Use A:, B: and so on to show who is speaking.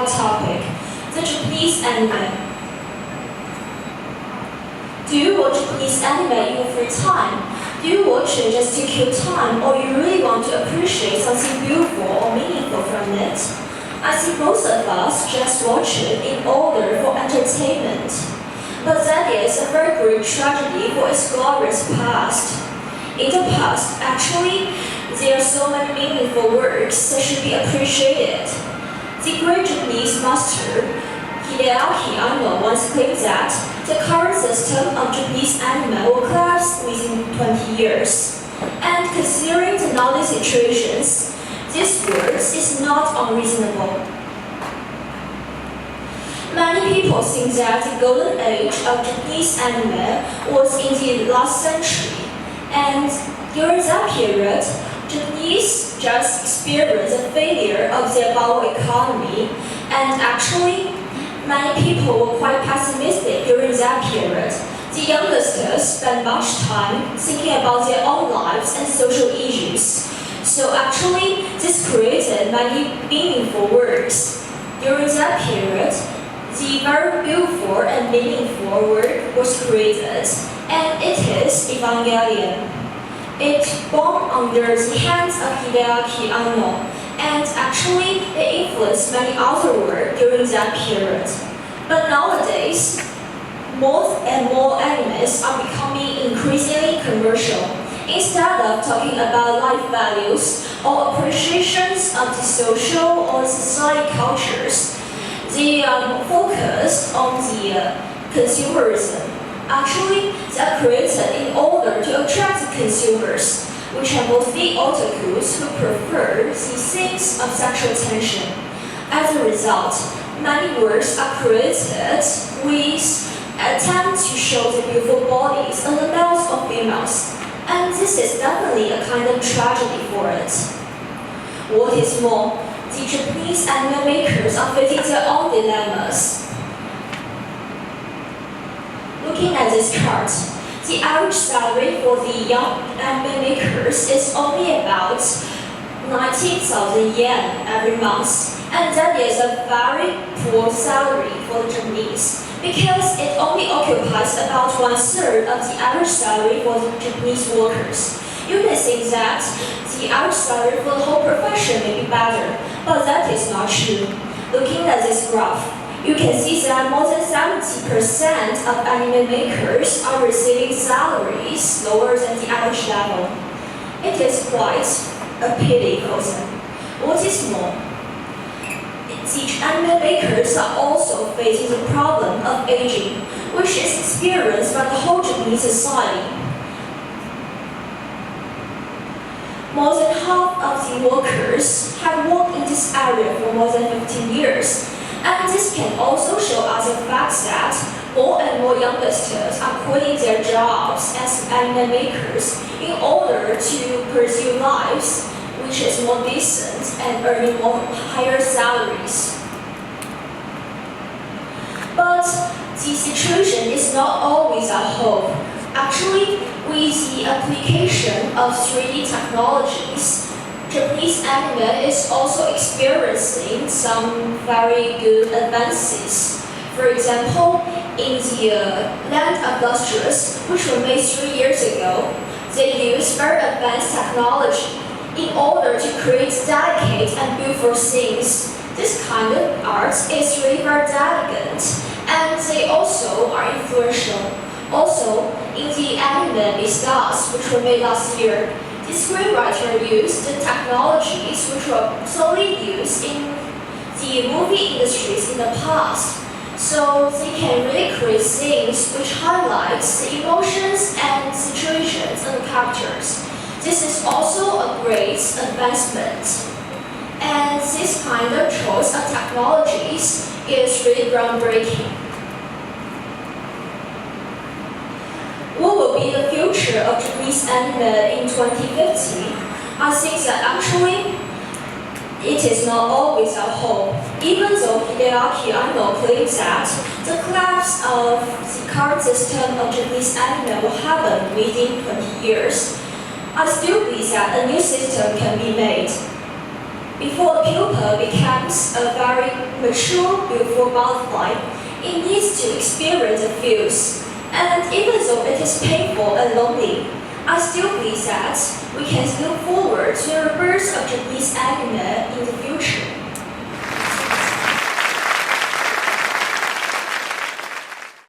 A: hot topic, the Japanese anime. Do you watch Japanese anime in your free time? Do you watch it just to kill time, or you really want to appreciate something beautiful or meaningful from it? I think most of us just watch it in order for entertainment. But that is a very great tragedy for its glorious past. In the past, actually, there are so many meaningful works that should be appreciated. The great Japanese master, Yinqi once claimed that the current system of Japanese anime will collapse within 20 years. And considering the knowledge situations, this word is not unreasonable. Many people think that the golden age of Japanese anime was in the last century, and during that period, Japanese just experienced a failure of their bubble economy, and actually, many people were quite pessimistic during that period. The youngsters spent much time thinking about their own lives and social issues. So actually, this created many meaningful works. During that period, the very beautiful and meaningful work was created, and it is Evangelion. It born under the hands of Yinqi, and actually it influenced many other works during that period. But nowadays, more and more animes are becoming increasingly commercial. Instead of talking about life values or appreciations of the social or society cultures, they are focused on the consumerism. Actually, they are created in order to attract the consumers, which are mostly otakus who prefer the things of sexual tension. As a result, many works are created with attempts to show the beautiful bodies of the males or females, and this is definitely a kind of tragedy for it. What is more, the Japanese anime makers are facing their own dilemmas. Looking at this chart, the average salary for the young anime makers is only about 19,000 yen every month, and that is a very poor salary for the Japanese, because it only occupies about 1/3 of the average salary for the Japanese workers. You may think that the average salary for the whole profession may be better, but that is not true. Looking at this graph, you can see that more than 70% of anime makers are receiving salaries lower than the average level. It is quite a pity for them. What is more, the anime makers are also facing the problem of aging, which is experienced by the whole Japanese society. More than half of the workers have worked in this area for more than 15 years. And this can also show us the fact that more and more youngsters are quitting their jobs as anime makers in order to pursue lives which is more decent and earning more higher salaries. But the situation is not always a hope. Actually, with the application of 3D technologies, Japanese anime is also experiencing some very good advances. For example, in the Land of Lustrous, which was made 3 years ago, they used very advanced technology in order to create delicate and beautiful scenes. This kind of art is really very delicate, and they also are influential. Also, in the anime Beastars, which were made last year, the screenwriter used the technologies which were solely used in the movie industries in the past, so they can really create scenes which highlights the emotions and situations of the characters. This is also a great advancement, and this kind of choice of technologies is really groundbreaking. What will be the future of Japanese anime in 2050? I think that actually it is not always a hope. Even though Yinqi claims that the collapse of the current system of Japanese anime will happen within 20 years, I still believe that a new system can be made. Before a pupil becomes becomes a very mature, beautiful butterfly, it needs to experience the feels. And even though it is painful and lonely, I still believe that we can look forward to the rebirth of Japanese anime in the future.